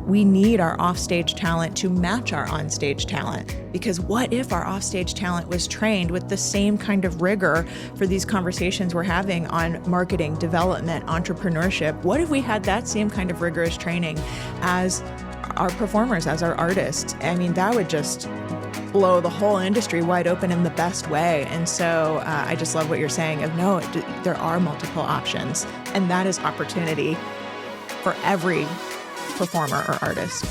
we need our offstage talent to match our onstage talent. Because what if our offstage talent was trained with the same kind of rigor for these conversations we're having on marketing, development, entrepreneurship? What if we had that same kind of rigorous training as our performers, as our artists? I mean, that would just blow the whole industry wide open in the best way. And so I just love what you're saying of no, there are multiple options, and that is opportunity for every performer or artist.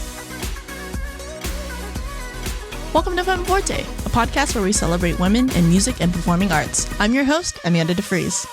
Welcome to Femme Forte, a podcast where we celebrate women in music and performing arts. I'm your host, Amanda DeFries.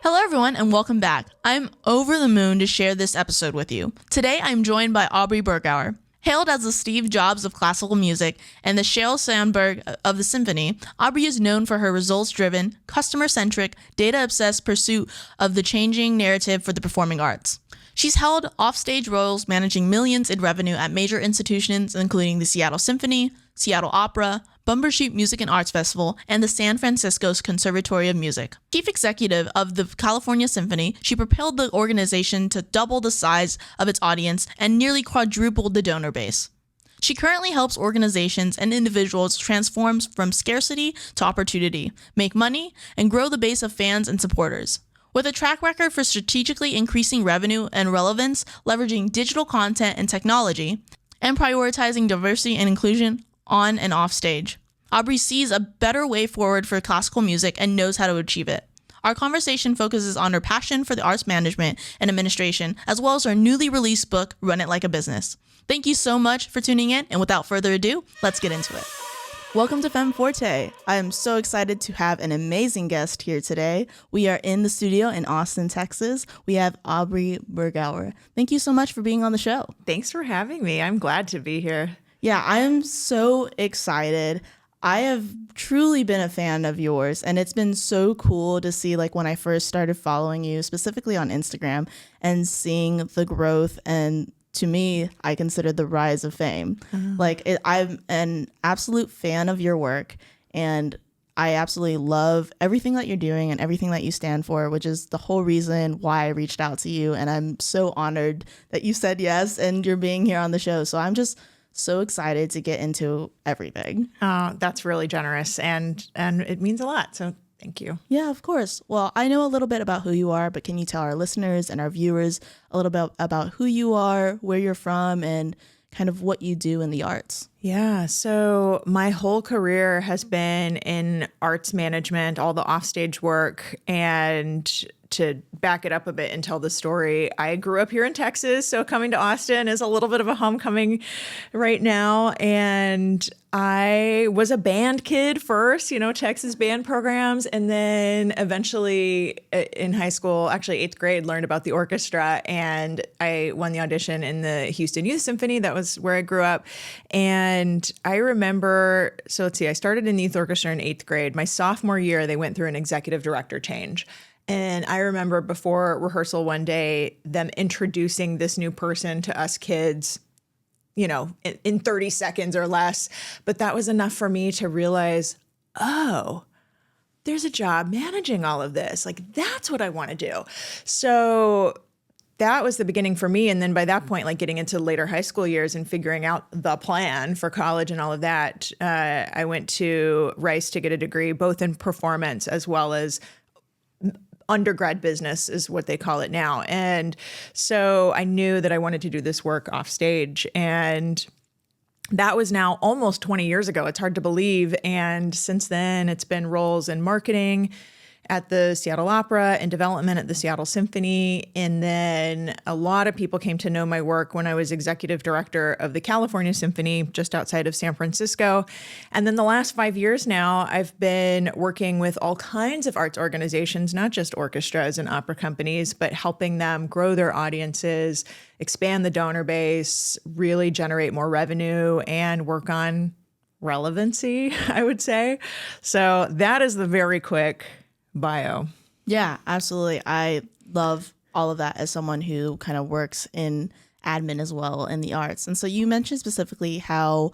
Hello, everyone, and welcome back. I'm over the moon to share this episode with you. Today, I'm joined by Aubrey Bergauer. Hailed as the Steve Jobs of classical music and the Sheryl Sandberg of the Symphony, Aubrey is known for her results-driven, customer-centric, data-obsessed pursuit of the changing narrative for the performing arts. She's held offstage roles managing millions in revenue at major institutions including the Seattle Symphony, Seattle Opera, Bumbershoot Music and Arts Festival, and the San Francisco's Conservatory of Music. Chief executive of the California Symphony, she propelled the organization to double the size of its audience and nearly quadrupled the donor base. She currently helps organizations and individuals transform from scarcity to opportunity, make money, and grow the base of fans and supporters. With a track record for strategically increasing revenue and relevance, leveraging digital content and technology, and prioritizing diversity and inclusion on and off stage, Aubrey sees a better way forward for classical music and knows how to achieve it. Our conversation focuses on her passion for the arts management and administration, as well as her newly released book, Run It Like a Business. Thank you so much for tuning in, and without further ado, let's get into it. Welcome to Femme Forte. I am so excited to have an amazing guest here today. We are in the studio in Austin, Texas. We have Aubrey Bergauer. Thank you so much for being on the show. Thanks for having me. I'm glad to be here. Yeah, I am so excited. I have truly been a fan of yours, and it's been so cool to see, like, when I first started following you, specifically on Instagram, and seeing the growth, and to me, I consider the rise of fame. I'm an absolute fan of your work, and I absolutely love everything that you're doing and everything that you stand for, which is the whole reason why I reached out to you, and I'm so honored that you said yes and you're being here on the show. So I'm just so excited to get into everything. Oh, that's really generous, and it means a lot. So thank you. Yeah, of course. Well, I know a little bit about who you are, but can you tell our listeners and our viewers a little bit about who you are, where you're from, and kind of what you do in the arts? Yeah, so my whole career has been in arts management, all the offstage work, and to back it up a bit and tell the story, I grew up here in Texas, so coming to Austin is a little bit of a homecoming right now. And I was a band kid first, Texas band programs. And then eventually in high school, actually 8th grade, learned about the orchestra. And I won the audition in the Houston Youth Symphony. That was where I grew up. And I remember, so let's see, I started in the youth orchestra in 8th grade. My sophomore year, they went through an executive director change. And I remember before rehearsal one day, them introducing this new person to us kids, in 30 seconds or less. But that was enough for me to realize, oh, there's a job managing all of this. Like, that's what I want to do. So that was the beginning for me. And then by that point, like getting into later high school years and figuring out the plan for college and all of that, I went to Rice to get a degree, both in performance as well as undergrad business is what they call it now. And so I knew that I wanted to do this work off stage. And that was now almost 20 years ago. It's hard to believe. And since then, it's been roles in marketing at the Seattle Opera and development at the Seattle Symphony. And then a lot of people came to know my work when I was executive director of the California Symphony just outside of San Francisco. And then the last 5 years now, I've been working with all kinds of arts organizations, not just orchestras and opera companies, but helping them grow their audiences, expand the donor base, really generate more revenue, and work on relevancy, I would say. So that is the very quick bio. Yeah, absolutely. I love all of that as someone who kind of works in admin as well in the arts. And so you mentioned specifically how,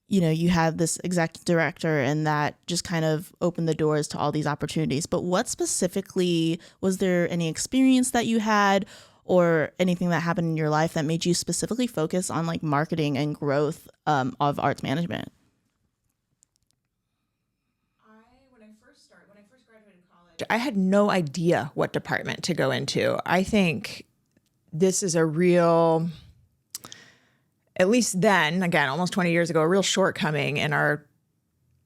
you had this executive director and that just kind of opened the doors to all these opportunities. But what specifically, was there any experience that you had, or anything that happened in your life that made you specifically focus on like marketing and growth of arts management? When I first graduated college, I had no idea what department to go into. I think this is a real, at least then, again, almost 20 years ago, a real shortcoming in our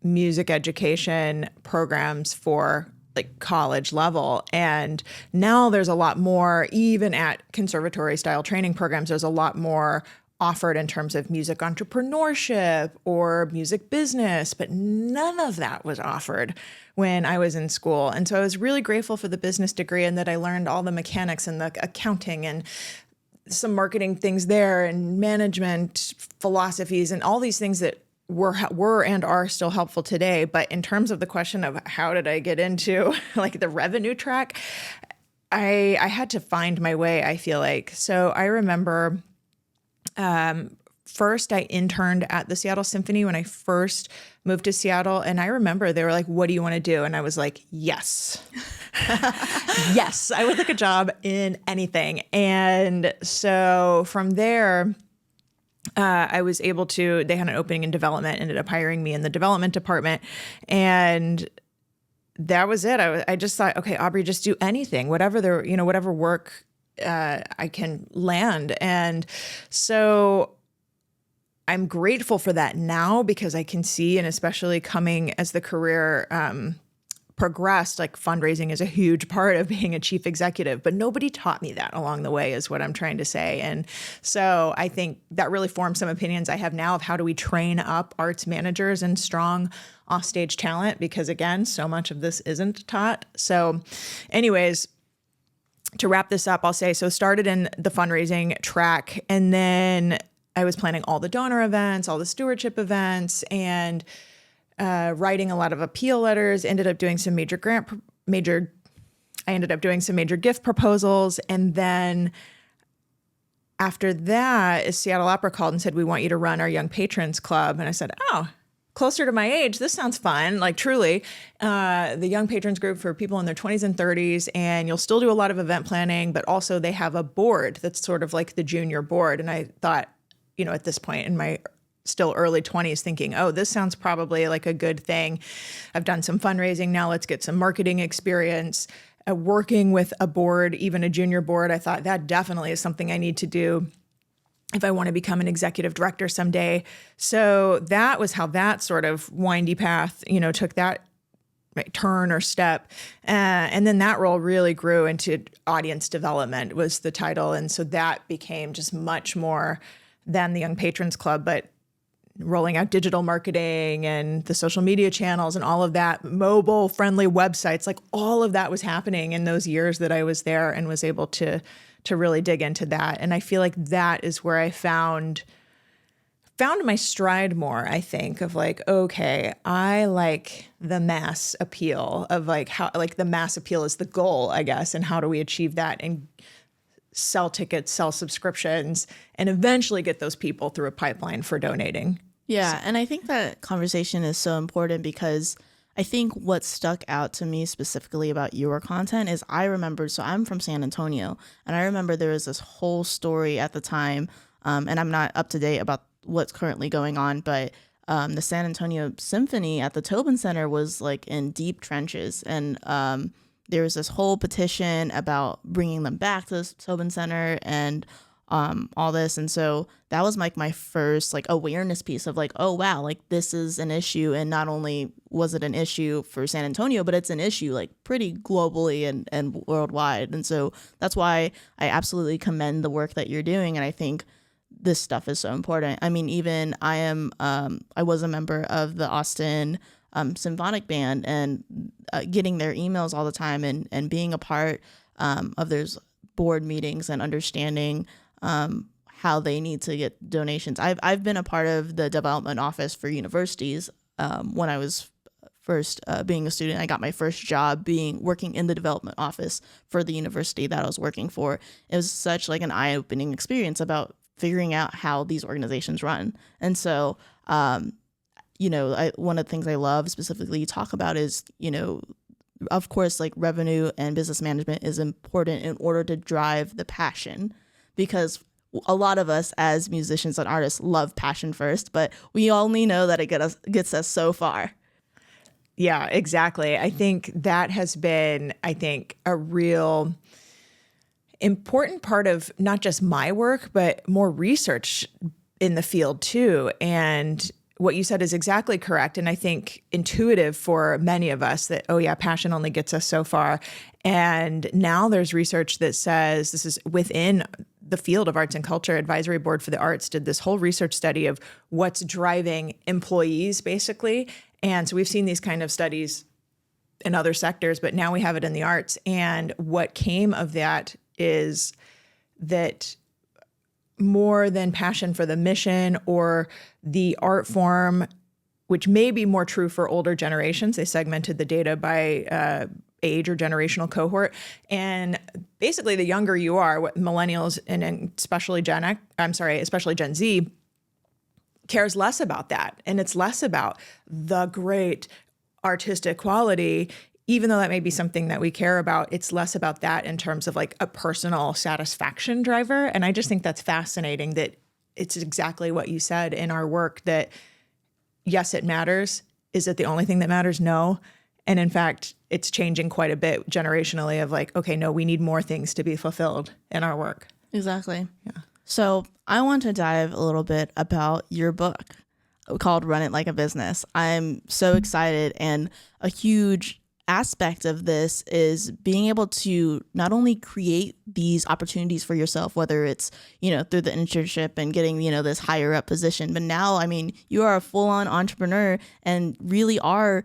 music education programs for like college level. And now there's a lot more, even at conservatory style training programs, there's a lot more offered in terms of music entrepreneurship or music business, but none of that was offered when I was in school. And so I was really grateful for the business degree and that I learned all the mechanics and the accounting and some marketing things there and management philosophies and all these things that were and are still helpful today. But in terms of the question of how did I get into like the revenue track, I had to find my way, I feel like. So I remember first I interned at the Seattle Symphony when I first moved to Seattle. And I remember they were like, what do you want to do? And I was like, yes. Yes, I would like a job in anything. And so from there, I was able to, they had an opening in development, ended up hiring me in the development department. And that was it. I just thought, okay, Aubrey, just do anything, whatever work I can land. And so I'm grateful for that now because I can see, and especially coming as the career progressed, like fundraising is a huge part of being a chief executive, but nobody taught me that along the way is what I'm trying to say. And so I think that really formed some opinions I have now of how do we train up arts managers and strong offstage talent, because again, so much of this isn't taught. So anyways, to wrap this up, I'll say, so started in the fundraising track, and then I was planning all the donor events, all the stewardship events, and writing a lot of appeal letters, ended up doing some major gift proposals. And then after that, Seattle Opera called and said, we want you to run our Young Patrons Club. And I said, oh, closer to my age, this sounds fun. Like truly, the Young Patrons group for people in their 20s and 30s, and you'll still do a lot of event planning, but also they have a board that's sort of like the junior board. And I thought, at this point in my still early 20s thinking, oh, this sounds probably like a good thing. I've done some fundraising. Now let's get some marketing experience. Working with a board, even a junior board, I thought that definitely is something I need to do if I want to become an executive director someday. So that was how that sort of windy path, took that turn or step. And then that role really grew into audience development was the title. And so that became just much more than the Young Patrons Club, but rolling out digital marketing and the social media channels and all of that, mobile friendly websites, like all of that was happening in those years that I was there and was able to really dig into that. And I feel like that is where I found my stride more, I think, of like, okay, I like the mass appeal of like how, like the mass appeal is the goal, I guess. And how do we achieve that and sell tickets, sell subscriptions, and eventually get those people through a pipeline for donating. Yeah, and I think that conversation is so important because I think what stuck out to me specifically about your content is I remember, so I'm from San Antonio, and I remember there was this whole story at the time, and I'm not up to date about what's currently going on, but the San Antonio Symphony at the Tobin Center was like in deep trenches, and there was this whole petition about bringing them back to the Tobin Center and all this. And so that was like my first like awareness piece of like, oh, wow, like this is an issue. And not only was it an issue for San Antonio, but it's an issue like pretty globally and worldwide. And so that's why I absolutely commend the work that you're doing. And I think this stuff is so important. I mean, even I was a member of the Austin symphonic band, and getting their emails all the time and being a part of their board meetings and understanding how they need to get donations. I've been a part of the development office for universities. When I was first being a student, I got my first job working in the development office for the university that I was working for. It was such like an eye-opening experience about figuring out how these organizations run. And so one of the things I love specifically you talk about is, of course, like revenue and business management is important in order to drive the passion, because a lot of us as musicians and artists love passion first, but we only know that it gets us so far. Yeah, exactly. I think that has been, a real important part of not just my work, but more research in the field too. And what you said is exactly correct. And I think intuitive for many of us that, oh yeah, passion only gets us so far. And now there's research that says, this is within the field of arts and culture. Advisory Board for the Arts did this whole research study of what's driving employees, basically. And so we've seen these kind of studies in other sectors, but now we have it in the arts. And what came of that is that more than passion for the mission or the art form, which may be more true for older generations. They segmented the data by age or generational cohort. And basically the younger you are, what millennials and especially especially Gen Z cares less about that. And it's less about the great artistic quality. Even though that may be something that we care about, it's less about that in terms of like a personal satisfaction driver. And I just think that's fascinating that it's exactly what you said in our work, that yes, it matters. Is it the only thing that matters? No. And in fact, it's changing quite a bit generationally of like, okay, no, we need more things to be fulfilled in our work. Exactly. Yeah. So I want to dive a little bit about your book called Run It Like a Business. I'm so excited, and a huge aspect of this is being able to not only create these opportunities for yourself, whether it's, through the internship and getting, this higher up position, but now, you are a full-on entrepreneur and really are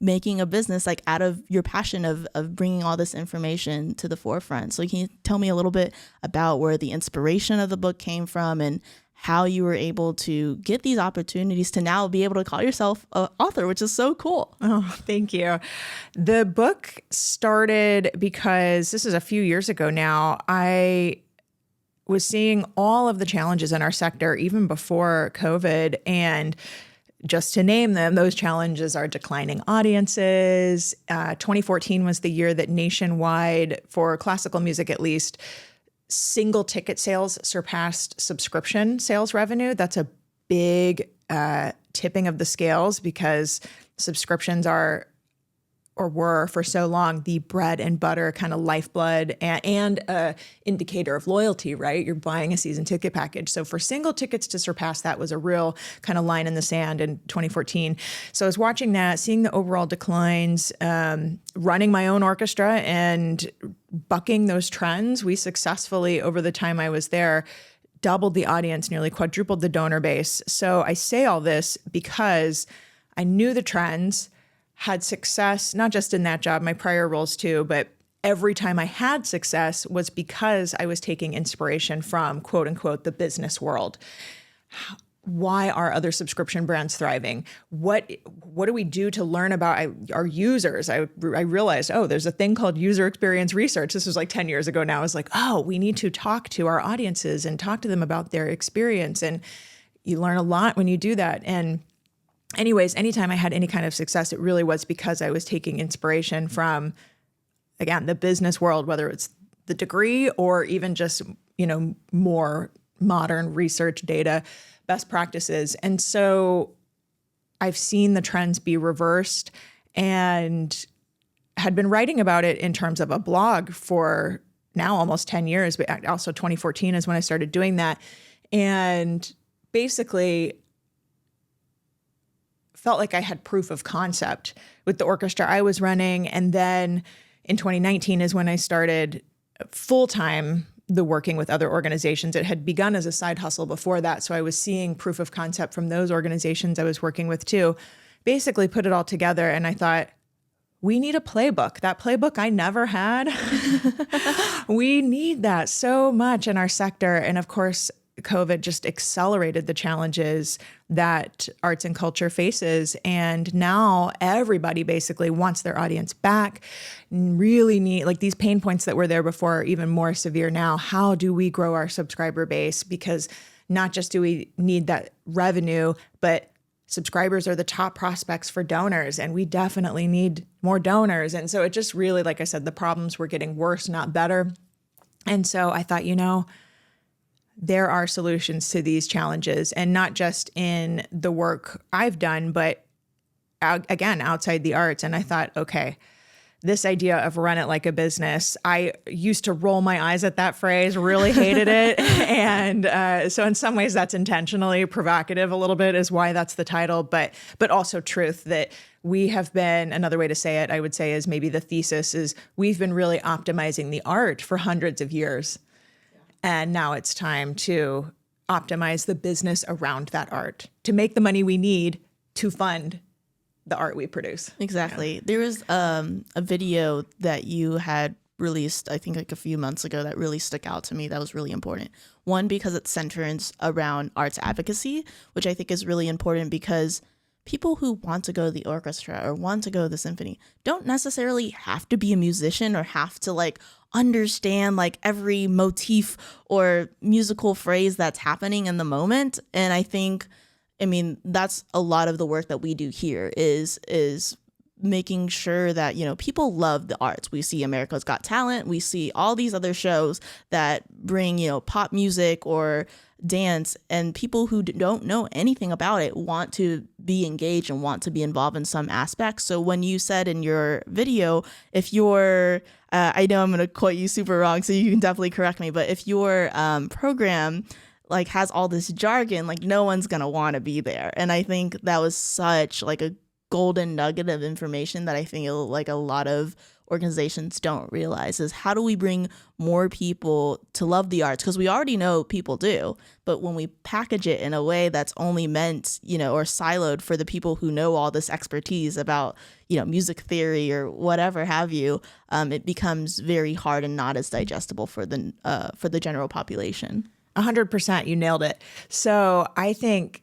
making a business like out of your passion of bringing all this information to the forefront. So can you tell me a little bit about where the inspiration of the book came from and how you were able to get these opportunities to now be able to call yourself an author, which is so cool. Oh, thank you. The book started because this is a few years ago now. I was seeing all of the challenges in our sector even before COVID. And just to name them, those challenges are declining audiences. 2014 was the year that nationwide, for classical music at least, single ticket sales surpassed subscription sales revenue. That's a big tipping of the scales, because subscriptions are, or were for so long, the bread and butter kind of lifeblood and a indicator of loyalty, right? You're buying a season ticket package. So for single tickets to surpass that was a real kind of line in the sand in 2014. So I was watching that, seeing the overall declines, running my own orchestra and bucking those trends. We successfully, over the time I was there, doubled the audience, nearly quadrupled the donor base. So I say all this because I knew the trends, had success, not just in that job, my prior roles too, but every time I had success was because I was taking inspiration from, quote unquote, the business world. Why are other subscription brands thriving? What do we do to learn about our users? I realized, there's a thing called user experience research. This was like 10 years ago now. I was like, we need to talk to our audiences and talk to them about their experience. And you learn a lot when you do that. And anyways, anytime I had any kind of success, it really was because I was taking inspiration from, again, the business world, whether it's the degree or even just, more modern research data, best practices. And so I've seen the trends be reversed and had been writing about it in terms of a blog for now almost 10 years, but also 2014 is when I started doing that. And basically felt like I had proof of concept with the orchestra I was running. And then in 2019 is when I started full-time the working with other organizations. It had begun as a side hustle before that. So I was seeing proof of concept from those organizations I was working with too. Basically put it all together and I thought, we need a playbook. That playbook I never had. We need that so much in our sector. And of course, COVID just accelerated the challenges that arts and culture faces. And now everybody basically wants their audience back, really need, like these pain points that were there before are even more severe now. How do we grow our subscriber base? Because not just do we need that revenue, but subscribers are the top prospects for donors, and we definitely need more donors. And so it just really, like I said, the problems were getting worse, not better. And so I thought, there are solutions to these challenges, and not just in the work I've done, but again, outside the arts. And I thought, okay, this idea of run it like a business, I used to roll my eyes at that phrase, really hated it. And so in some ways that's intentionally provocative a little bit, is why that's the title, but also truth, that we have been, another way to say it, I would say, is maybe the thesis is we've been really optimizing the art for hundreds of years. And now it's time to optimize the business around that art to make the money we need to fund the art we produce. Exactly. Yeah. There was a video that you had released, I think like a few months ago, that really stuck out to me. That was really important. One, because it centers around arts advocacy, which I think is really important, because people who want to go to the orchestra or want to go to the symphony don't necessarily have to be a musician or have to like understand like every motif or musical phrase that's happening in the moment. And I think, that's a lot of the work that we do here is making sure that, people love the arts. We see America's Got Talent. We see all these other shows that bring, pop music or dance, and people who don't know anything about it want to be engaged and want to be involved in some aspects. So when you said in your video, if you're, I know I'm going to quote you super wrong, so you can definitely correct me, but if your program like has all this jargon, like no one's going to want to be there. And I think that was such like a golden nugget of information that I think like a lot of organizations don't realize, is how do we bring more people to love the arts? Because we already know people do, but when we package it in a way that's only meant, or siloed for the people who know all this expertise about, music theory or whatever have you, it becomes very hard and not as digestible for the general population. 100%, you nailed it. So I think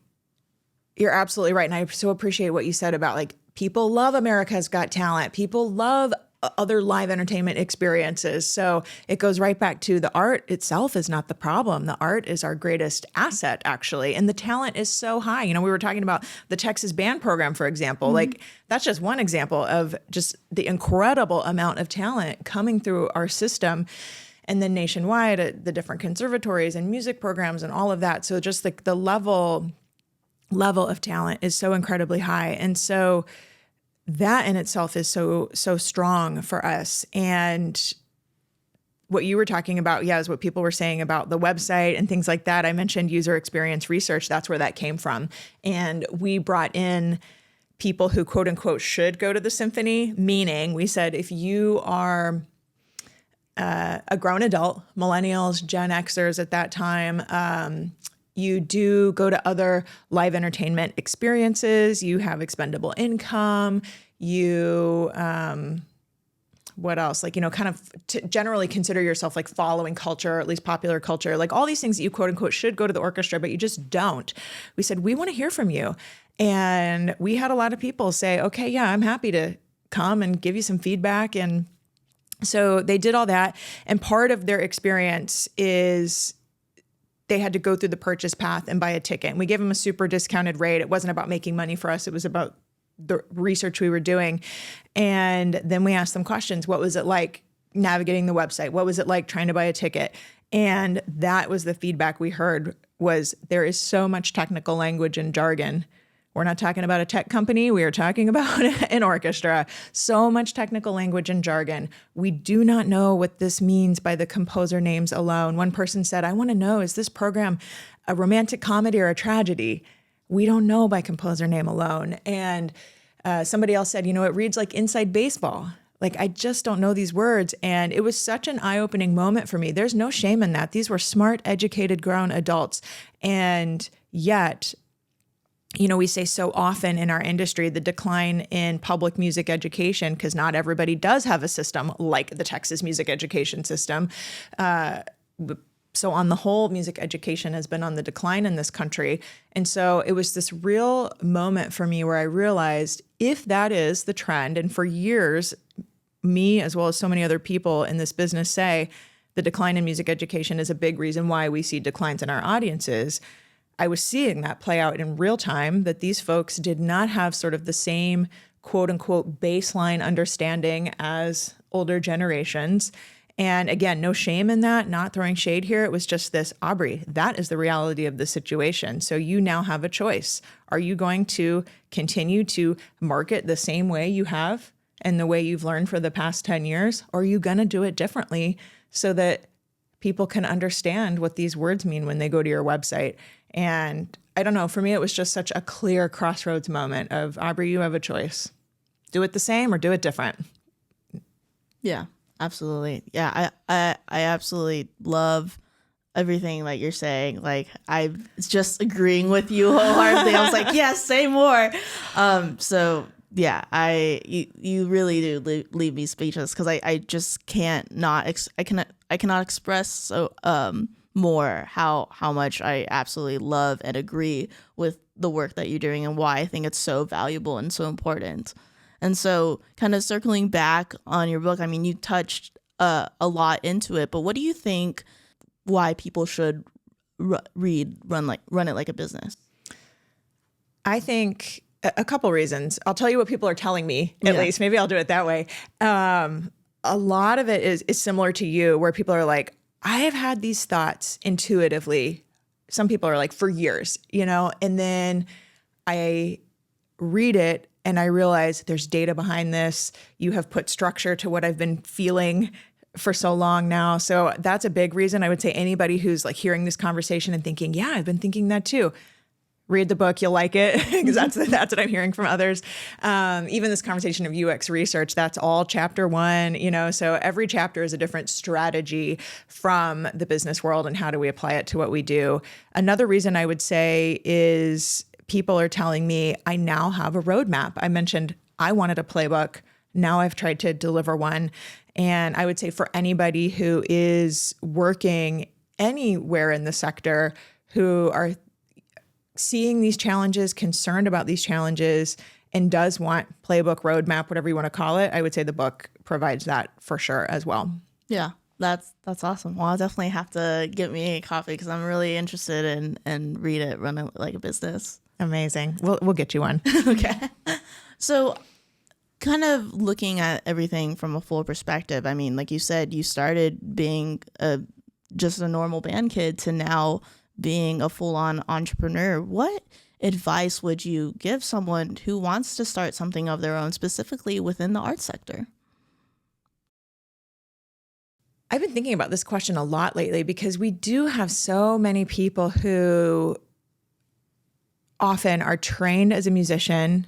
you're absolutely right. And I so appreciate what you said about like, people love America's Got Talent. People love other live entertainment experiences. So it goes right back to the art itself is not the problem. The art is our greatest asset, actually. And the talent is so high. We were talking about the Texas band program, for example. Mm-hmm. Like that's just one example of just the incredible amount of talent coming through our system. And then nationwide at the different conservatories and music programs and all of that. So just like the level of talent is so incredibly high. And so that in itself is so strong for us. And what you were talking about, is what people were saying about the website and things like that. I mentioned user experience research. That's where that came from. And we brought in people who, quote unquote, should go to the symphony, meaning we said, if you are a grown adult, millennials, Gen Xers at that time, you do go to other live entertainment experiences, you have expendable income, you, what else? Like, kind of generally consider yourself like following culture, or at least popular culture, like all these things that you quote unquote should go to the orchestra, but you just don't. We said, we want to hear from you. And we had a lot of people say, okay, yeah, I'm happy to come and give you some feedback. And so they did all that. And part of their experience is they had to go through the purchase path and buy a ticket. And we gave them a super discounted rate. It wasn't about making money for us. It was about the research we were doing. And then we asked them questions. What was it like navigating the website? What was it like trying to buy a ticket? And that was the feedback we heard, was there is so much technical language and jargon. We're not talking about a tech company. We are talking about an orchestra. So much technical language and jargon. We do not know what this means by the composer names alone. One person said, I want to know, is this program a romantic comedy or a tragedy? We don't know by composer name alone. And somebody else said, it reads like Inside Baseball. Like, I just don't know these words. And it was such an eye-opening moment for me. There's no shame in that. These were smart, educated, grown adults. And yet, we say so often in our industry, the decline in public music education, because not everybody does have a system like the Texas music education system. So on the whole, music education has been on the decline in this country. And so it was this real moment for me where I realized, if that is the trend, and for years, me as well as so many other people in this business say the decline in music education is a big reason why we see declines in our audiences, I was seeing that play out in real time, that these folks did not have sort of the same quote unquote baseline understanding as older generations. And again, no shame in that, not throwing shade here. It was just this, Aubrey, that is the reality of the situation. So you now have a choice. Are you going to continue to market the same way you have and the way you've learned for the past 10 years? Or are you going to do it differently so that people can understand what these words mean when they go to your website? And I don't know, for me, it was just such a clear crossroads moment of, Aubrey, you have a choice. Do it the same or do it different. Yeah, absolutely. Yeah, I absolutely love everything that you're saying. Like, I'm just agreeing with you wholeheartedly. I was like, yes, say more. So yeah, you really do leave me speechless, because I just I cannot express so more how much I absolutely love and agree with the work that you're doing and why I think it's so valuable and so important. And so, kind of circling back on your book, I mean, you touched a lot into it, but what do you think why people should run it like a business? I think a couple reasons. I'll tell you what people are telling me, at least. Maybe I'll do it that way. A lot of it is similar to you, where people are like, I have had these thoughts intuitively. Some people are like, for years, and then I read it and I realize there's data behind this. You have put structure to what I've been feeling for so long now. So that's a big reason. I would say anybody who's like hearing this conversation and thinking, yeah, I've been thinking that too. Read the book, you'll like it, because that's what I'm hearing from others. Even this conversation of UX research, that's all chapter 1, so every chapter is a different strategy from the business world and how do we apply it to what we do. Another reason I would say is people are telling me I now have a roadmap. I mentioned I wanted a playbook. Now I've tried to deliver one. And I would say for anybody who is working anywhere in the sector, who are seeing these challenges, concerned about these challenges, and does want playbook, roadmap, whatever you want to call it, I would say the book provides that for sure as well. Yeah, that's awesome. Well, I'll definitely have to get me a copy, because I'm really interested in and read it, run it like a business. Amazing. We'll get you one. Okay. So kind of looking at everything from a full perspective, I mean, like you said, you started being just a normal band kid to now being a full-on entrepreneur. What advice would you give someone who wants to start something of their own, specifically within the arts sector? I've been thinking about this question a lot lately, because we do have so many people who often are trained as a musician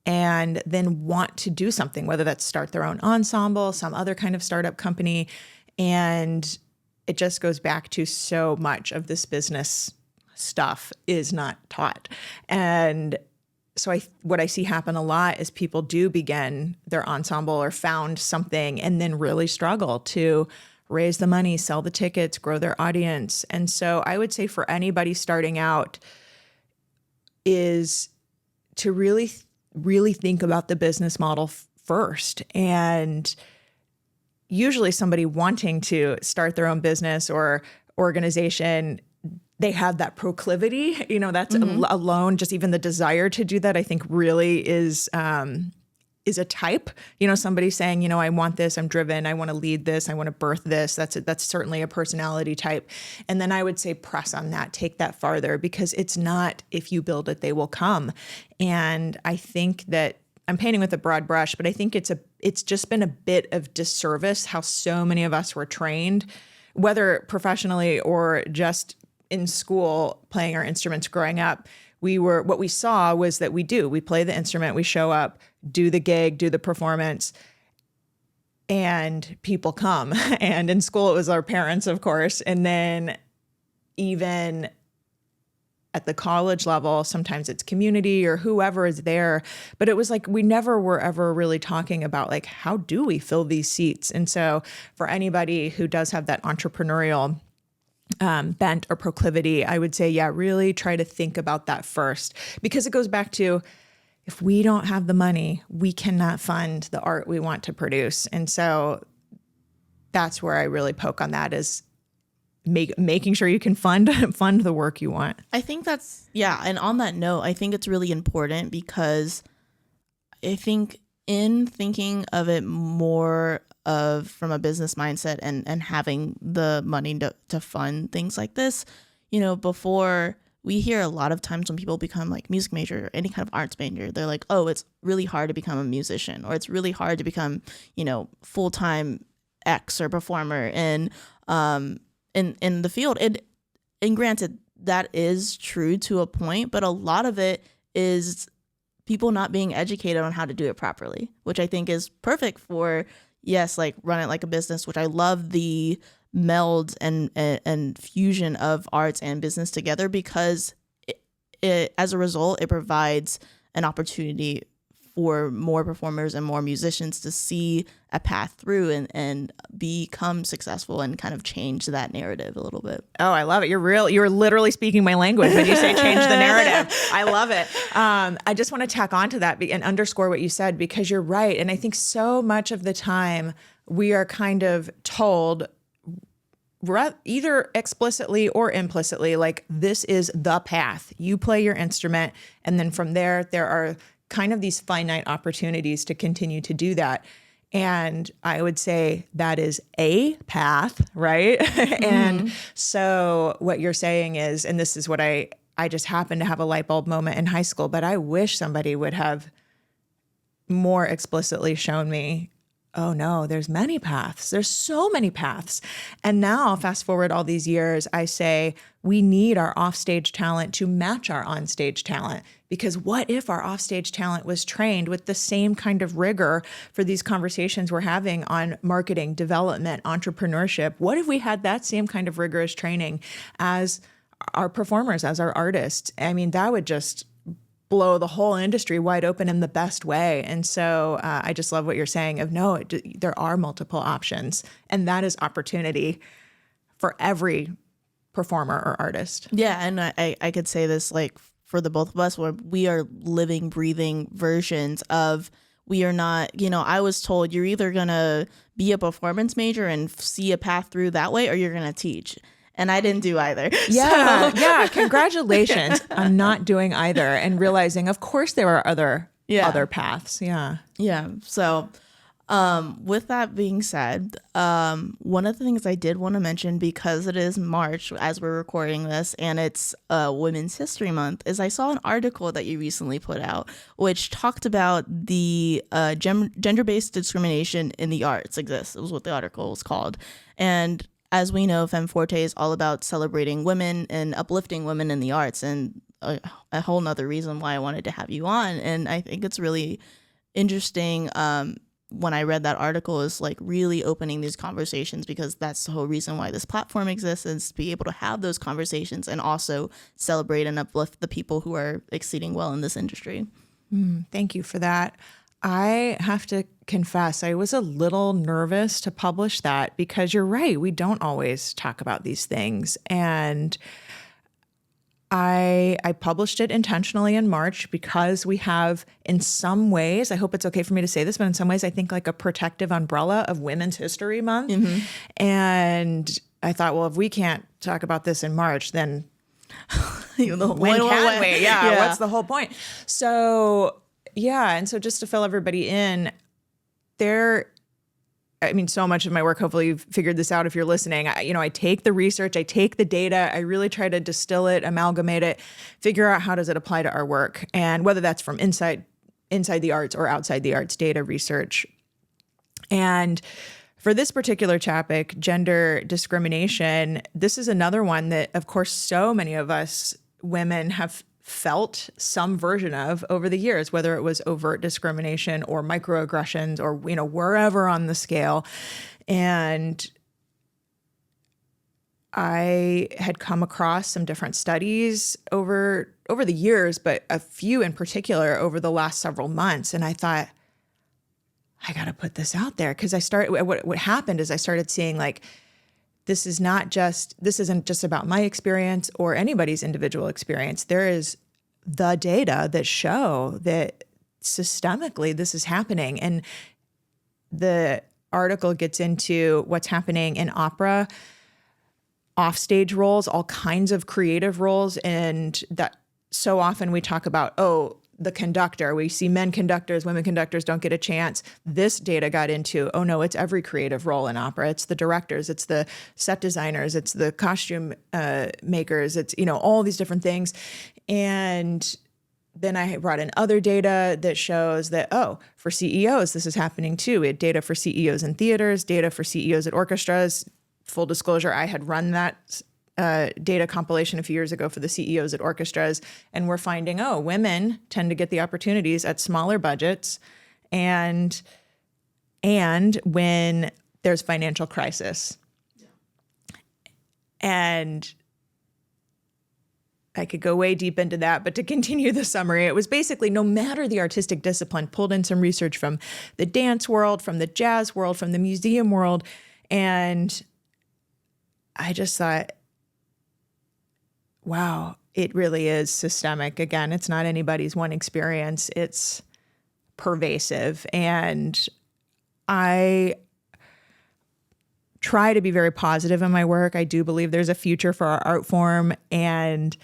and then want to do something, whether that's start their own ensemble, some other kind of startup company. And it just goes back to so much of this business stuff is not taught. And so what I see happen a lot is people do begin their ensemble or found something and then really struggle to raise the money, sell the tickets, grow their audience. And so I would say for anybody starting out is to really, really think about the business model first. And usually somebody wanting to start their own business or organization, they have that proclivity, that's alone, just even the desire to do that, I think really is a type, somebody saying, I want this, I'm driven, I want to lead this, I want to birth this. That's certainly a personality type. And then I would say press on that, take that farther, because it's not, if you build it, they will come. And I think that I'm painting with a broad brush, but I think it's just been a bit of disservice how so many of us were trained, whether professionally or just in school playing our instruments growing up. What we saw was that we play the instrument, we show up, do the gig, do the performance, and people come. And in school, it was our parents, of course. And then even at the college level, sometimes it's community or whoever is there. But it was like we never were ever really talking about like, how do we fill these seats? And so for anybody who does have that entrepreneurial bent or proclivity, I would say, really try to think about that first, because it goes back to, if we don't have the money, we cannot fund the art we want to produce. And so that's where I really poke on that, is making sure you can fund the work you want. I think that's, yeah. And on that note, I think it's really important because I think in thinking of it more of from a business mindset and having the money to fund things like this, before we hear a lot of times when people become like music major or any kind of arts major, they're like, oh, it's really hard to become a musician, or it's really hard to become, full-time X or performer in the field. And granted, that is true to a point, but a lot of it is people not being educated on how to do it properly, which I think is perfect for, yes, like run it like a business, which I love the meld and fusion of arts and business together, because it as a result, it provides an opportunity for more performers and more musicians to see a path through and become successful and kind of change that narrative a little bit. Oh, I love it. You're literally speaking my language when you say change the narrative. I love it. I just want to tack on to that and underscore what you said, because you're right. And I think so much of the time we are kind of told either explicitly or implicitly, like, this is the path. You play your instrument. And then from there are kind of these finite opportunities to continue to do that. And I would say that is a path, right? And so what you're saying is, and this is what I just happened to have a light bulb moment in high school, but I wish somebody would have more explicitly shown me, oh no, there's many paths. There's so many paths. And now, fast forward all these years, I say we need our offstage talent to match our onstage talent. Because what if our offstage talent was trained with the same kind of rigor for these conversations we're having on marketing, development, entrepreneurship? What if we had that same kind of rigorous training as our performers, as our artists? I mean, that would just blow the whole industry wide open in the best way. And so I just love what you're saying of there are multiple options, and that is opportunity for every performer or artist. Yeah. And I could say this, like, for the both of us, where we are living, breathing versions of, we are not, I was told you're either going to be a performance major and see a path through that way, or you're going to teach. And I didn't do either. Yeah. So. Yeah. Congratulations. I'm not doing either. And realizing, of course, there are other paths. Yeah. Yeah. So with that being said, one of the things I did want to mention, because it is March as we're recording this and it's Women's History Month, is I saw an article that you recently put out, which talked about the gender-based discrimination in the arts exists. It was what the article was called. And as we know, Femme Forte is all about celebrating women and uplifting women in the arts, and a whole nother reason why I wanted to have you on. And I think it's really interesting when I read that article, is like really opening these conversations, because that's the whole reason why this platform exists, is to be able to have those conversations and also celebrate and uplift the people who are exceeding well in this industry. Thank you for that. I have to confess, I was a little nervous to publish that, because you're right, we don't always talk about these things. And I published it intentionally in March because we have, in some ways, I hope it's okay for me to say this, but in some ways I think like a protective umbrella of Women's History Month. Mm-hmm. And I thought, well, if we can't talk about this in March, then when can we? Yeah, what's the whole point? So yeah, and so just to fill everybody in, so much of my work, hopefully you've figured this out if you're listening. I take the research, I take the data, I really try to distill it, amalgamate it, figure out how does it apply to our work, and whether that's from inside the arts or outside the arts data research. And for this particular topic, gender discrimination, this is another one that, of course, so many of us women have felt some version of over the years, whether it was overt discrimination or microaggressions or, wherever on the scale. And I had come across some different studies over the years, but a few in particular over the last several months. And I thought, I got to put this out there, because what happened is I started seeing, like, this isn't just about my experience or anybody's individual experience. There is the data that show that systemically this is happening. And the article gets into what's happening in opera. offstage roles, all kinds of creative roles. And that so often we talk about, oh, the conductor, we see men conductors, women conductors don't get a chance. This data got into, oh no, it's every creative role in opera. It's the directors, it's the set designers, it's the costume makers, it's, all these different things. And then I brought in other data that shows that, oh, for CEOs, this is happening too. We had data for CEOs in theaters, data for CEOs at orchestras. Full disclosure, I had run that data compilation a few years ago for the CEOs at orchestras, and we're finding, oh, women tend to get the opportunities at smaller budgets and when there's financial crisis. Yeah. And I could go way deep into that, but to continue the summary, it was basically no matter the artistic discipline, pulled in some research from the dance world, from the jazz world, from the museum world, and I just thought, wow, it really is systemic. Again, it's not anybody's one experience. It's pervasive. And I try to be very positive in my work. I do believe there's a future for our art form. And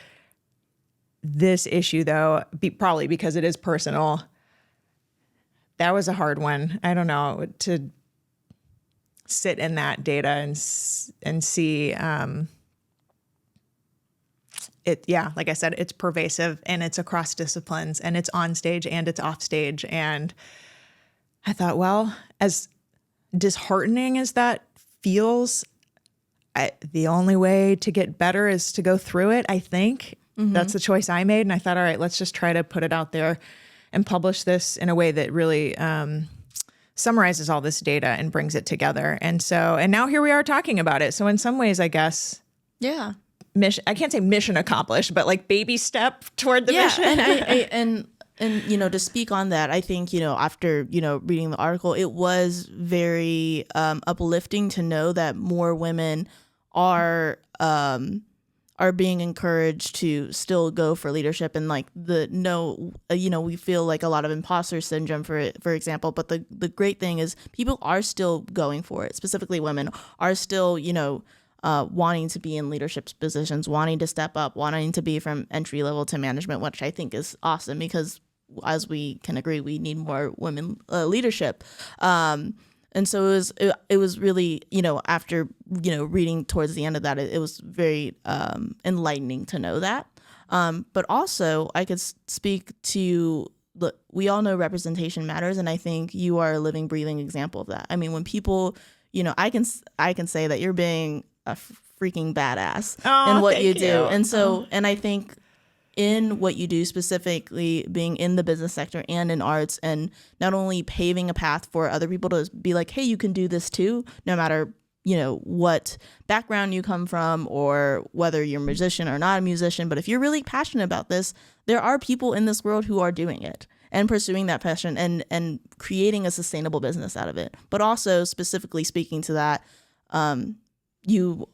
this issue, though, probably because it is personal, that was a hard one. I don't know, to sit in that data and see it. Yeah, like I said, it's pervasive and it's across disciplines and it's on stage and it's off stage. And I thought, well, as disheartening as that feels, the only way to get better is to go through it, I think. Mm-hmm. That's the choice I made. And I thought, all right, let's just try to put it out there and publish this in a way that really summarizes all this data and brings it together. And now here we are talking about it. So in some ways, I guess, yeah, I can't say mission accomplished, but like baby step toward the mission. And to speak on that, I think, after, reading the article, it was very uplifting to know that more women are being encouraged to still go for leadership, and we feel like a lot of imposter syndrome for example, but the great thing is people are still going for it. Specifically women are still, wanting to be in leadership positions, wanting to step up, wanting to be from entry level to management, which I think is awesome because, as we can agree, we need more women leadership. And so it was really, after, reading towards the end of that, it was very enlightening to know that. But also I could speak to, look, we all know representation matters. And I think you are a living, breathing example of that. I mean, when people, I can say that you're being a freaking badass in what you do. And so, and I think in what you do, specifically being in the business sector and in arts, and not only paving a path for other people to be like, hey, you can do this too, no matter, what background you come from or whether you're a musician or not a musician. But if you're really passionate about this, there are people in this world who are doing it and pursuing that passion and creating a sustainable business out of it. But also specifically speaking to that, you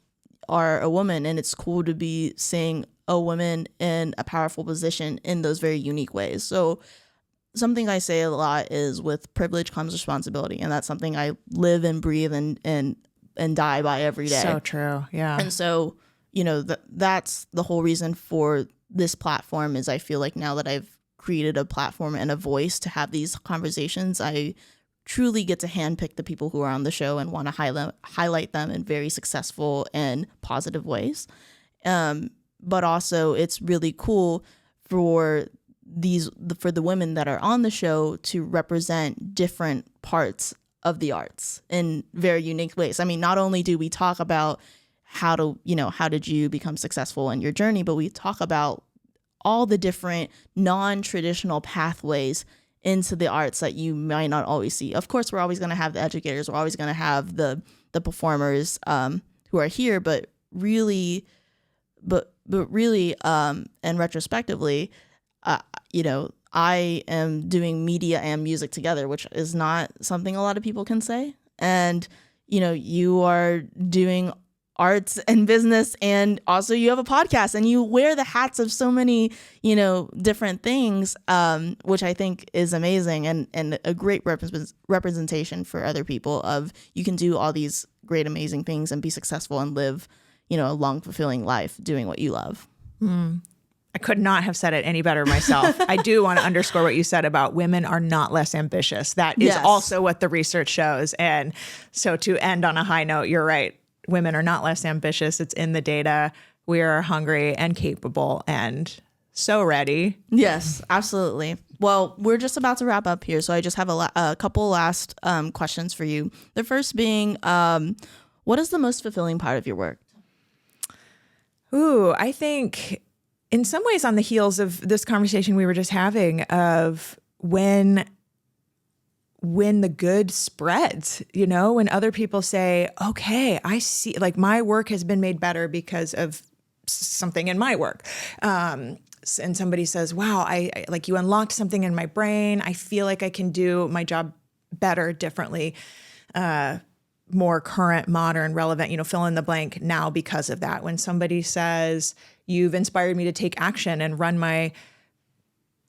are a woman, and it's cool to be seeing a woman in a powerful position in those very unique ways. So something I say a lot is, with privilege comes responsibility. And that's something I live and breathe and die by every day. So true. Yeah. And so, that's the whole reason for this platform is I feel like now that I've created a platform and a voice to have these conversations, I truly get to handpick the people who are on the show and want to highlight them in very successful and positive ways. But also it's really cool for the women that are on the show to represent different parts of the arts in very unique ways. I mean, not only do we talk about how did you become successful in your journey, but we talk about all the different non-traditional pathways into the arts that you might not always see. Of course, we're always going to have the educators, we're always going to have the performers who are here, but really, and retrospectively, I am doing media and music together, which is not something a lot of people can say. And, you are doing arts and business, and also you have a podcast, and you wear the hats of so many, different things, which I think is amazing and a great representation for other people of you can do all these great, amazing things and be successful and live, a long, fulfilling life doing what you love. I could not have said it any better myself. I do want to underscore what you said about women are not less ambitious. That is also what the research shows. And so to end on a high note, you're right. Women are not less ambitious. It's in the data. We are hungry and capable and so ready. Yes, absolutely. Well, we're just about to wrap up here. So I just have a couple last questions for you. The first being, what is the most fulfilling part of your work? Ooh, I think in some ways on the heels of this conversation we were just having of when the good spreads, when other people say, okay, I see, like my work has been made better because of something in my work. And somebody says, wow, I like you unlocked something in my brain. I feel like I can do my job better, differently, more current, modern, relevant, fill in the blank now because of that. When somebody says, you've inspired me to take action and run my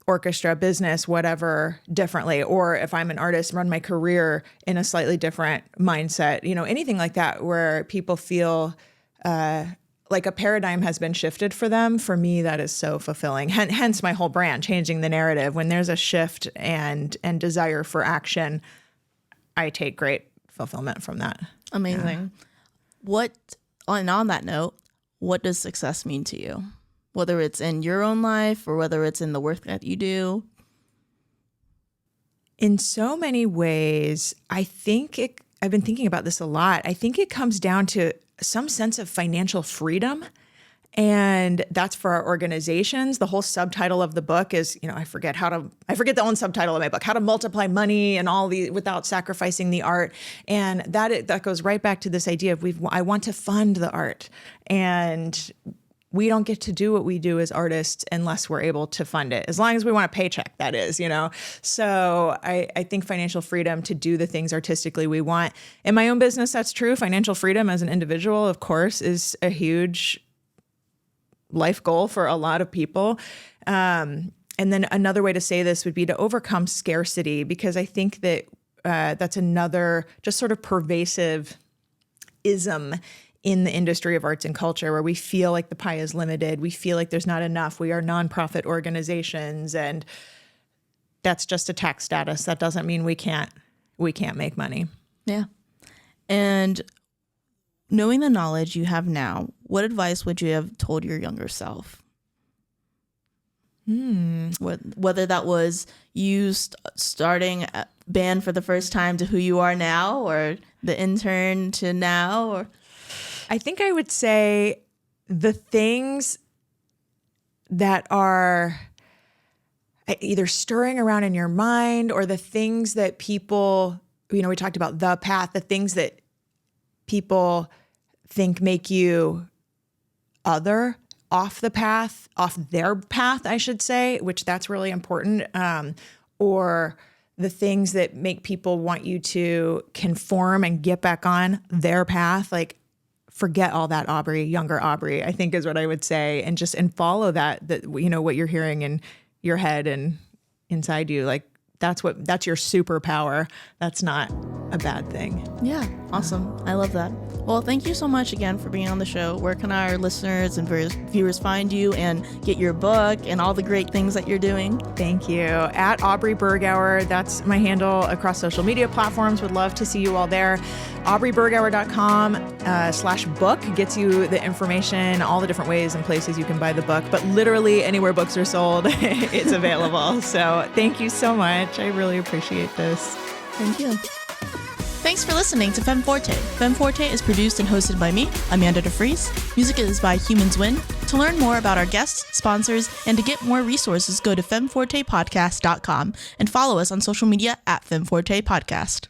orchestra, business, whatever, differently. Or if I'm an artist, run my career in a slightly different mindset, anything like that, where people feel like a paradigm has been shifted for them. For me, that is so fulfilling. Hence my whole brand, changing the narrative. When there's a shift and desire for action, I take great fulfillment from that. Amazing. And on that note, what does success mean to you? Whether it's in your own life or whether it's in the work that you do? In so many ways, I've been thinking about this a lot. I think it comes down to some sense of financial freedom. And that's for our organizations. The whole subtitle of the book is, I forget the own subtitle of my book, How to Multiply Money and all the without sacrificing the art. And that goes right back to this idea of I want to fund the art. And we don't get to do what we do as artists unless we're able to fund it, as long as we want a paycheck, that is, So I think financial freedom to do the things artistically we want. In my own business, that's true. Financial freedom as an individual, of course, is a huge life goal for a lot of people. And then another way to say this would be to overcome scarcity, because I think that that's another just sort of pervasive ism in the industry of arts and culture, where we feel like the pie is limited. We feel like there's not enough. We are nonprofit organizations, and that's just a tax status. That doesn't mean we can't make money. Yeah. And knowing the knowledge you have now, what advice would you have told your younger self? Whether that was you starting a band for the first time to who you are now, or the intern to now, or... I think I would say the things that are either stirring around in your mind, or the things that people, we talked about the path, the things that people think make you other, off their path, I should say, which that's really important. Or the things that make people want you to conform and get back on their path, like, forget all that, Aubrey, younger Aubrey, I think is what I would say. And follow that, what you're hearing in your head and inside you. Like, that's your superpower. That's not a bad thing. Yeah. Awesome. I love that. Well, thank you so much again for being on the show. Where can our listeners and viewers find you and get your book and all the great things that you're doing? Thank you. At Aubrey Bergauer. That's my handle across social media platforms. Would love to see you all there. AubreyBergauer.com/book gets you the information, all the different ways and places you can buy the book, but literally anywhere books are sold, it's available. So thank you so much. I really appreciate this. Thank you. Thanks for listening to Femme Forte. Femme Forte is produced and hosted by me, Amanda DeFries. Music is by Humans Win. To learn more about our guests, sponsors, and to get more resources, go to femmefortepodcast.com and follow us on social media at Femme Forte Podcast.